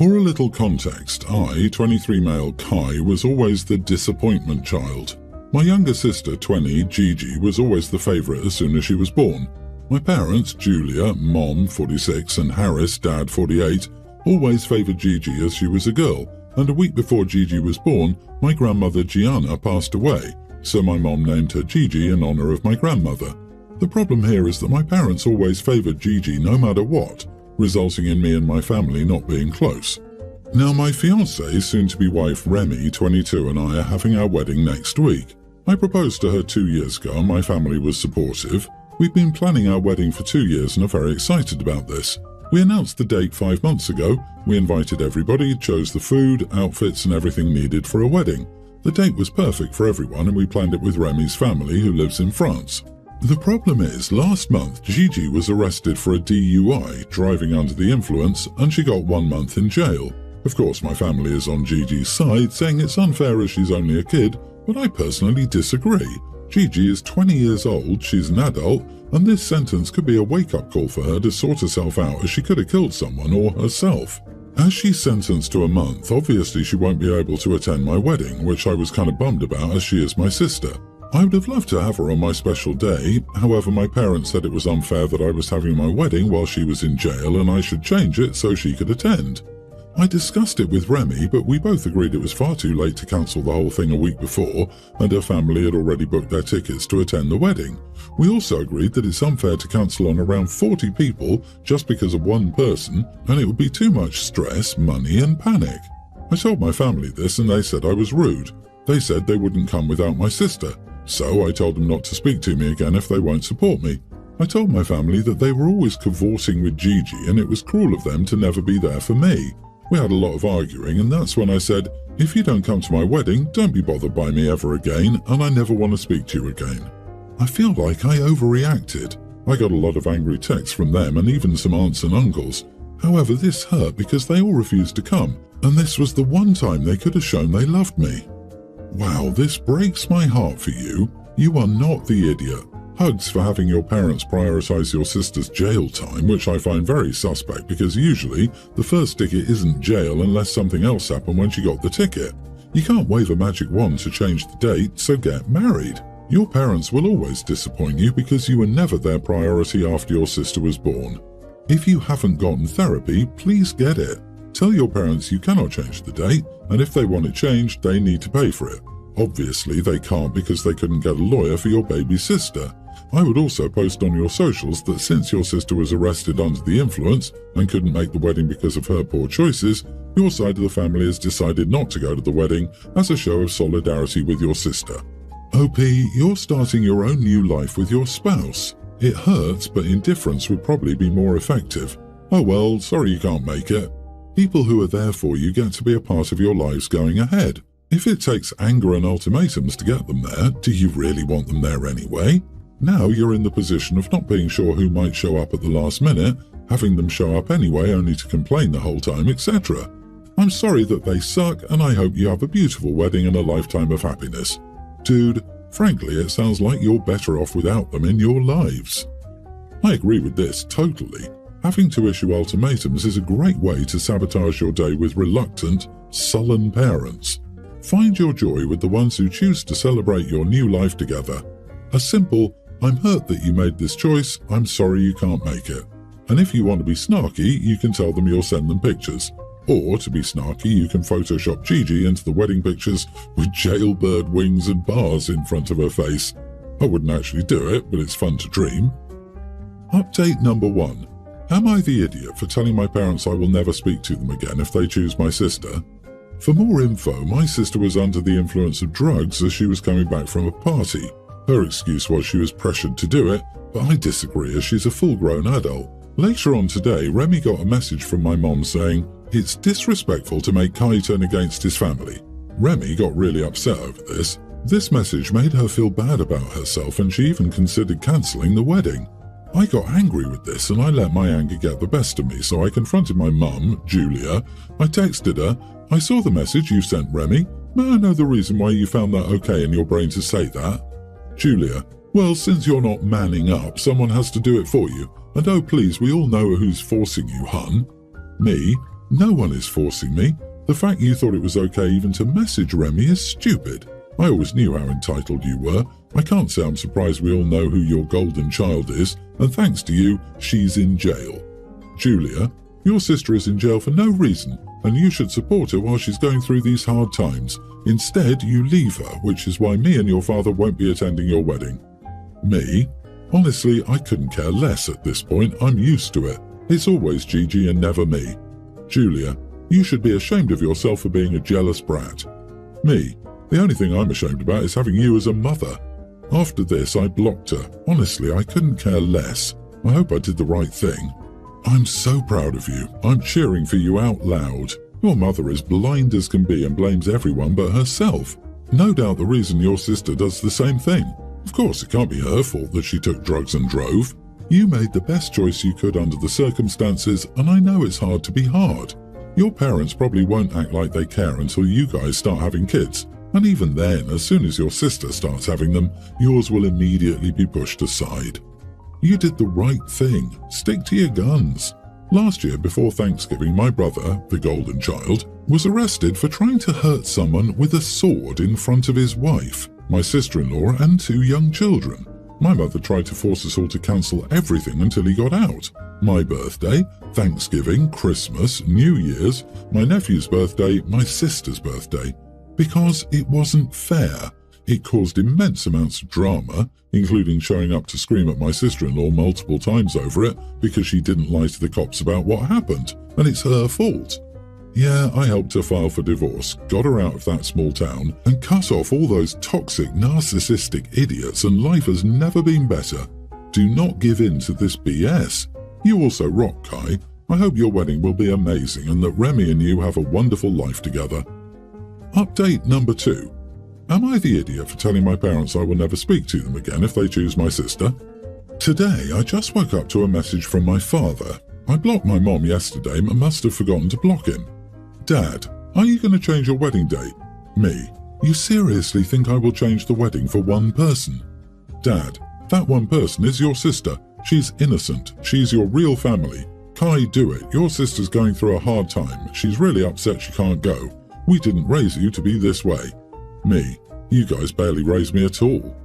For a little context, I, 23 male Kai, was always the disappointment child. My younger sister, 20, Gigi, was always the favourite as soon as she was born. My parents, Julia, Mom, 46, and Harris, Dad, 48, always favoured Gigi as she was a girl, and a week before Gigi was born, my grandmother Gianna passed away, so my mom named her Gigi in honour of my grandmother. The problem here is that my parents always favoured Gigi no matter what, resulting in me and my family not being close. Now my fiancée, soon-to-be wife Remy, 22, and I are having our wedding next week. I proposed to her 2 years ago and my family was supportive. We've been planning our wedding for 2 years and are very excited about this. We announced the date 5 months ago. We invited everybody, chose the food, outfits and everything needed for a wedding. The date was perfect for everyone and we planned it with Remy's family who lives in France. The problem is, last month Gigi was arrested for a DUI, driving under the influence, and she got 1 month in jail. Of course my family is on Gigi's side, saying it's unfair as she's only a kid, but I personally disagree. Gigi is 20 years old, she's an adult, and this sentence could be a wake-up call for her to sort herself out, as she could have killed someone or herself. As she's sentenced to a month, obviously she won't be able to attend my wedding, which I was kind of bummed about as she is my sister. I would have loved to have her on my special day, however my parents said it was unfair that I was having my wedding while she was in jail and I should change it so she could attend. I discussed it with Remy, but we both agreed it was far too late to cancel the whole thing a week before, and her family had already booked their tickets to attend the wedding. We also agreed that it's unfair to cancel on around 40 people just because of one person, and it would be too much stress, money and panic. I told my family this and they said I was rude. They said they wouldn't come without my sister, so I told them not to speak to me again if they won't support me. I told my family that they were always cavorting with Gigi and it was cruel of them to never be there for me. We had a lot of arguing and that's when I said, if you don't come to my wedding, don't be bothered by me ever again and I never want to speak to you again. I feel like I overreacted. I got a lot of angry texts from them and even some aunts and uncles. However, this hurt because they all refused to come and this was the one time they could have shown they loved me. Wow, this breaks my heart for you. You are not the idiot. Hugs for having your parents prioritise your sister's jail time, which I find very suspect because usually the first ticket isn't jail unless something else happened when she got the ticket. You can't wave a magic wand to change the date, so get married. Your parents will always disappoint you because you were never their priority after your sister was born. If you haven't gotten therapy, please get it. Tell your parents you cannot change the date, and if they want it changed, they need to pay for it. Obviously, they can't because they couldn't get a lawyer for your baby sister. I would also post on your socials that since your sister was arrested under the influence and couldn't make the wedding because of her poor choices, your side of the family has decided not to go to the wedding as a show of solidarity with your sister. OP, you're starting your own new life with your spouse. It hurts, but indifference would probably be more effective. Oh well, sorry you can't make it. People who are there for you get to be a part of your lives going ahead. If it takes anger and ultimatums to get them there, do you really want them there anyway? Now you're in the position of not being sure who might show up at the last minute, having them show up anyway only to complain the whole time, etc. I'm sorry that they suck and I hope you have a beautiful wedding and a lifetime of happiness. Dude, frankly it sounds like you're better off without them in your lives. I agree with this totally. Having to issue ultimatums is a great way to sabotage your day with reluctant, sullen parents. Find your joy with the ones who choose to celebrate your new life together. A simple, I'm hurt that you made this choice, I'm sorry you can't make it. And if you want to be snarky, you can tell them you'll send them pictures. Or, to be snarky, you can Photoshop Gigi into the wedding pictures with jailbird wings and bars in front of her face. I wouldn't actually do it, but it's fun to dream. Update number 1. Am I the idiot for telling my parents I will never speak to them again if they choose my sister? For more info, my sister was under the influence of drugs as she was coming back from a party. Her excuse was she was pressured to do it, but I disagree as she's a full-grown adult. Later on today, Remy got a message from my mom saying, "It's disrespectful to make Kai turn against his family." Remy got really upset over this. This message made her feel bad about herself and she even considered cancelling the wedding. I got angry with this and I let my anger get the best of me, so I confronted my mum, Julia. I texted her, "I saw the message you sent, Remy. May I know the reason why you found that okay in your brain to say that?" Julia, "Well, since you're not manning up, someone has to do it for you. And oh please, we all know who's forcing you, hun." Me, No one is forcing me. The fact you thought it was okay even to message Remy is stupid. I always knew how entitled you were. I can't say I'm surprised we all know who your golden child is, and thanks to you, she's in jail. Julia, your sister is in jail for no reason, and you should support her while she's going through these hard times. Instead, you leave her, which is why me and your father won't be attending your wedding. Me? Honestly, I couldn't care less at this point. I'm used to it. It's always Gigi and never me. Julia, you should be ashamed of yourself for being a jealous brat. Me, the only thing I'm ashamed about is having you as a mother. After this, I blocked her. Honestly, I couldn't care less. I hope I did the right thing. I'm so proud of you. I'm cheering for you out loud. Your mother is blind as can be and blames everyone but herself. No doubt the reason your sister does the same thing. Of course, it can't be her fault that she took drugs and drove. You made the best choice you could under the circumstances, and I know it's hard to be hard. Your parents probably won't act like they care until you guys start having kids, and even then, as soon as your sister starts having them, yours will immediately be pushed aside. You did the right thing. Stick to your guns. Last year, before Thanksgiving, my brother, the golden child, was arrested for trying to hurt someone with a sword in front of his wife, my sister-in-law, and 2 young children. My mother tried to force us all to cancel everything until he got out. My birthday, Thanksgiving, Christmas, New Year's, my nephew's birthday, my sister's birthday. Because it wasn't fair. It caused immense amounts of drama, including showing up to scream at my sister-in-law multiple times over it because she didn't lie to the cops about what happened, and it's her fault. Yeah, I helped her file for divorce, got her out of that small town, and cut off all those toxic, narcissistic idiots, and life has never been better. Do not give in to this BS. You also rock, Kai. I hope your wedding will be amazing and that Remy and you have a wonderful life together. Update number 2. Am I the idiot for telling my parents I will never speak to them again if they choose my sister? Today, I just woke up to a message from my father. I blocked my mom yesterday and must have forgotten to block him. Dad, are you going to change your wedding date? Me, you seriously think I will change the wedding for one person? Dad, that one person is your sister. She's innocent. She's your real family. Kai, do it. Your sister's going through a hard time. She's really upset she can't go. We didn't raise you to be this way. Me, you guys barely raised me at all.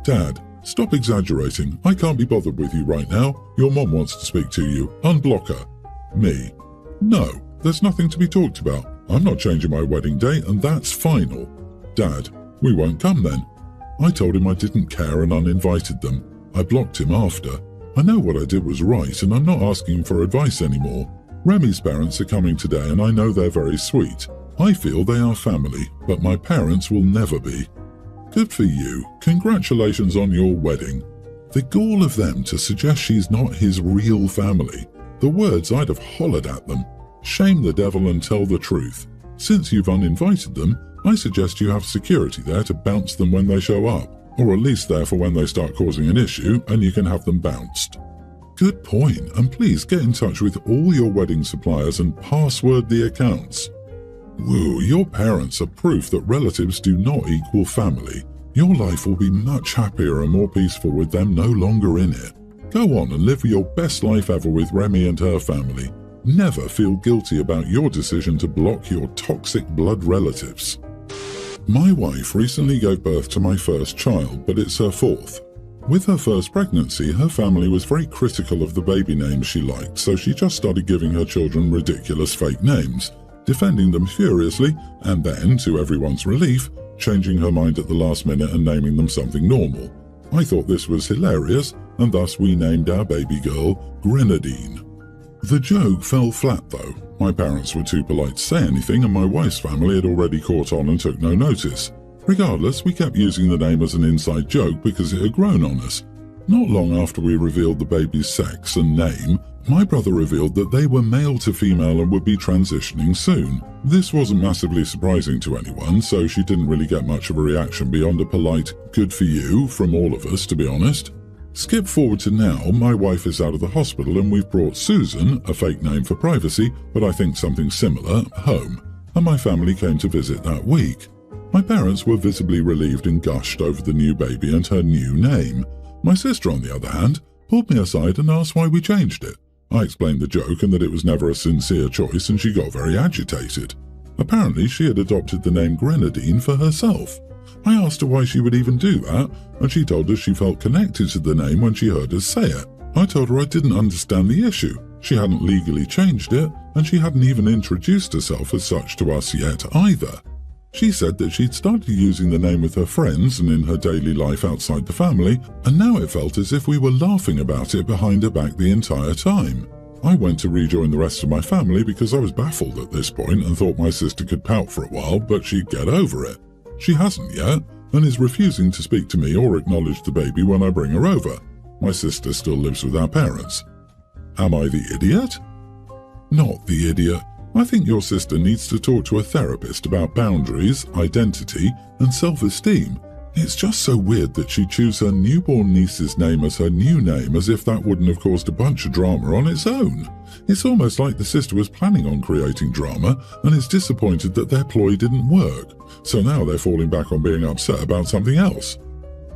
Dad, stop exaggerating. I can't be bothered with you right now. Your mom wants to speak to you. Unblock her. Me, no, there's nothing to be talked about. I'm not changing my wedding date and that's final. Dad, we won't come then. I told him I didn't care and uninvited them. I blocked him after. I know what I did was right and I'm not asking for advice anymore. Remy's parents are coming today and I know they're very sweet. I feel they are family, but my parents will never be. Good for you. Congratulations on your wedding. The gall of them to suggest she's not his real family. The words I'd have hollered at them. Shame the devil and tell the truth. Since you've uninvited them, I suggest you have security there to bounce them when they show up, or at least there for when they start causing an issue and you can have them bounced. Good point, and please get in touch with all your wedding suppliers and password the accounts. Woo, your parents are proof that relatives do not equal family. Your life will be much happier and more peaceful with them no longer in it. Go on and live your best life ever with Remy and her family. Never feel guilty about your decision to block your toxic blood relatives. My wife recently gave birth to my first child, but it's her 4th. With her first pregnancy, her family was very critical of the baby names she liked, so she just started giving her children ridiculous fake names, defending them furiously, and then, to everyone's relief, changing her mind at the last minute and naming them something normal. I thought this was hilarious, and thus we named our baby girl Grenadine. The joke fell flat though. My parents were too polite to say anything and my wife's family had already caught on and took no notice. Regardless, we kept using the name as an inside joke because it had grown on us. Not long after we revealed the baby's sex and name, my brother revealed that they were male to female and would be transitioning soon. This wasn't massively surprising to anyone, so she didn't really get much of a reaction beyond a polite "good for you" from all of us, to be honest. Skip forward to now, my wife is out of the hospital and we've brought Susan, a fake name for privacy, but I think something similar, home, and my family came to visit that week. My parents were visibly relieved and gushed over the new baby and her new name. My sister, on the other hand, pulled me aside and asked why we changed it. I explained the joke and that it was never a sincere choice, and she got very agitated. Apparently, she had adopted the name Grenadine for herself. I asked her why she would even do that, and she told us she felt connected to the name when she heard us say it. I told her I didn't understand the issue. She hadn't legally changed it, and she hadn't even introduced herself as such to us yet either. She said that she'd started using the name with her friends and in her daily life outside the family, and now it felt as if we were laughing about it behind her back the entire time. I went to rejoin the rest of my family because I was baffled at this point and thought my sister could pout for a while, but she'd get over it. She hasn't yet, and is refusing to speak to me or acknowledge the baby when I bring her over. My sister still lives with our parents. Am I the idiot? Not the idiot. I think your sister needs to talk to a therapist about boundaries, identity, and self-esteem. It's just so weird that she'd choose her newborn niece's name as her new name, as if that wouldn't have caused a bunch of drama on its own. It's almost like the sister was planning on creating drama and is disappointed that their ploy didn't work, so now they're falling back on being upset about something else.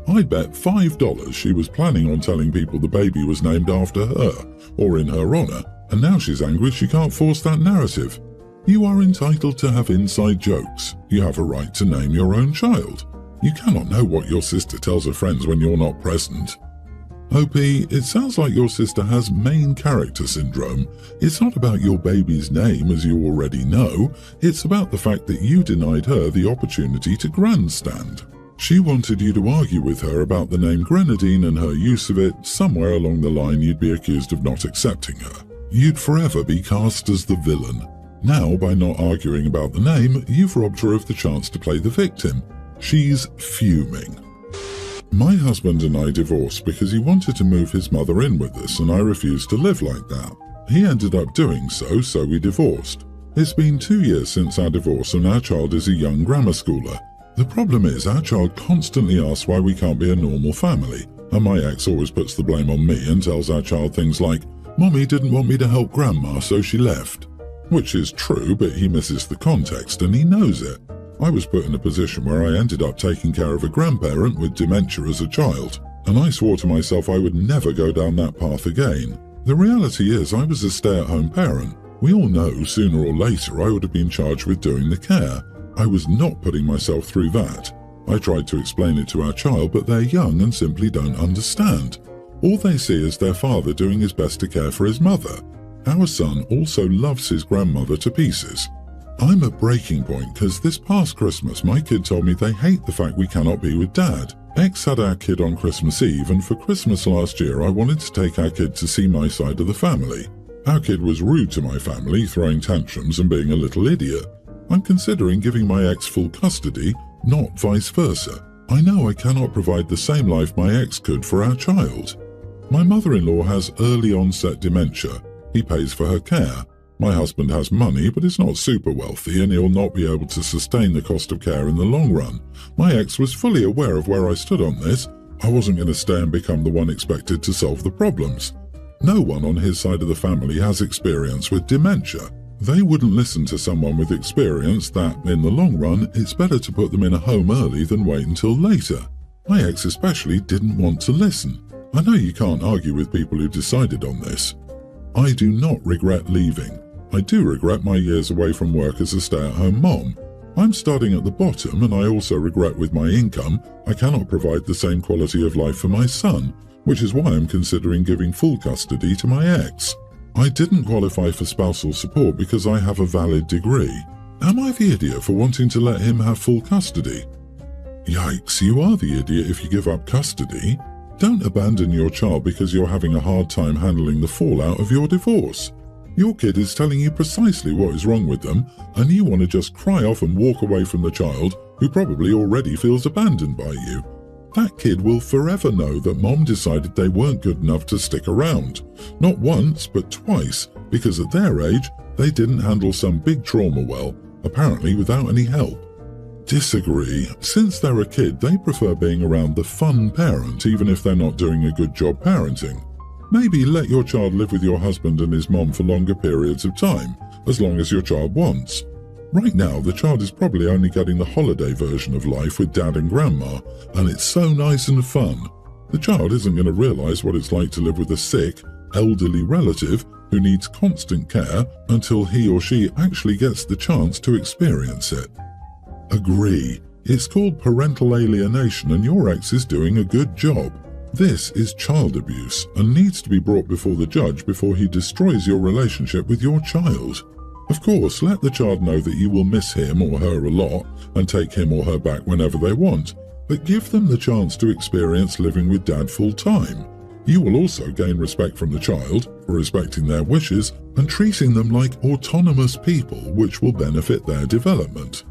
I'd bet $5 she was planning on telling people the baby was named after her, or in her honor, and now she's angry she can't force that narrative. You are entitled to have inside jokes. You have a right to name your own child. You cannot know what your sister tells her friends when you're not present. OP, it sounds like your sister has main character syndrome. It's not about your baby's name, as you already know. It's about the fact that you denied her the opportunity to grandstand. She wanted you to argue with her about the name Grenadine and her use of it. Somewhere along the line you'd be accused of not accepting her. You'd forever be cast as the villain. Now, by not arguing about the name, you've robbed her of the chance to play the victim. She's fuming. My husband and I divorced because he wanted to move his mother in with us, and I refused to live like that. He ended up doing so, so we divorced. It's been 2 years since our divorce, and our child is a young grammar schooler. The problem is our child constantly asks why we can't be a normal family, and my ex always puts the blame on me and tells our child things like, "Mommy didn't want me to help Grandma, so she left." Which is true, but he misses the context and he knows it. I was put in a position where I ended up taking care of a grandparent with dementia as a child, and I swore to myself I would never go down that path again. The reality is I was a stay-at-home parent. We all know sooner or later I would have been charged with doing the care. I was not putting myself through that. I tried to explain it to our child, but they're young and simply don't understand. All they see is their father doing his best to care for his mother. Our son also loves his grandmother to pieces. I'm at breaking point because this past Christmas my kid told me they hate the fact we cannot be with Dad. Ex had our kid on Christmas Eve, and for Christmas last year I wanted to take our kid to see my side of the family. Our kid was rude to my family, throwing tantrums and being a little idiot. I'm considering giving my ex full custody, not vice versa. I know I cannot provide the same life my ex could for our child. My mother-in-law has early onset dementia. He pays for her care. My husband has money but is not super wealthy, and he'll not be able to sustain the cost of care in the long run. My ex was fully aware of where I stood on this. I wasn't going to stay and become the one expected to solve the problems. No one on his side of the family has experience with dementia. They wouldn't listen to someone with experience that, in the long run, it's better to put them in a home early than wait until later. My ex especially didn't want to listen. I know you can't argue with people who decided on this. I do not regret leaving. I do regret my years away from work as a stay-at-home mom. I'm starting at the bottom, and I also regret with my income I cannot provide the same quality of life for my son, which is why I'm considering giving full custody to my ex. I didn't qualify for spousal support because I have a valid degree. Am I the idiot for wanting to let him have full custody? Yikes, you are the idiot if you give up custody. Don't abandon your child because you're having a hard time handling the fallout of your divorce. Your kid is telling you precisely what is wrong with them, and you want to just cry off and walk away from the child who probably already feels abandoned by you. That kid will forever know that mom decided they weren't good enough to stick around. Not once, but twice, because at their age, they didn't handle some big trauma well, apparently without any help. Disagree. Since they're a kid, they prefer being around the fun parent, even if they're not doing a good job parenting. Maybe let your child live with your husband and his mom for longer periods of time, as long as your child wants. Right now, the child is probably only getting the holiday version of life with Dad and Grandma, and it's so nice and fun. The child isn't going to realize what it's like to live with a sick, elderly relative who needs constant care until he or she actually gets the chance to experience it. Agree. It's called parental alienation and your ex is doing a good job. This is child abuse and needs to be brought before the judge before he destroys your relationship with your child. Of course, let the child know that you will miss him or her a lot and take him or her back whenever they want, but give them the chance to experience living with dad full time. You will also gain respect from the child for respecting their wishes and treating them like autonomous people, which will benefit their development.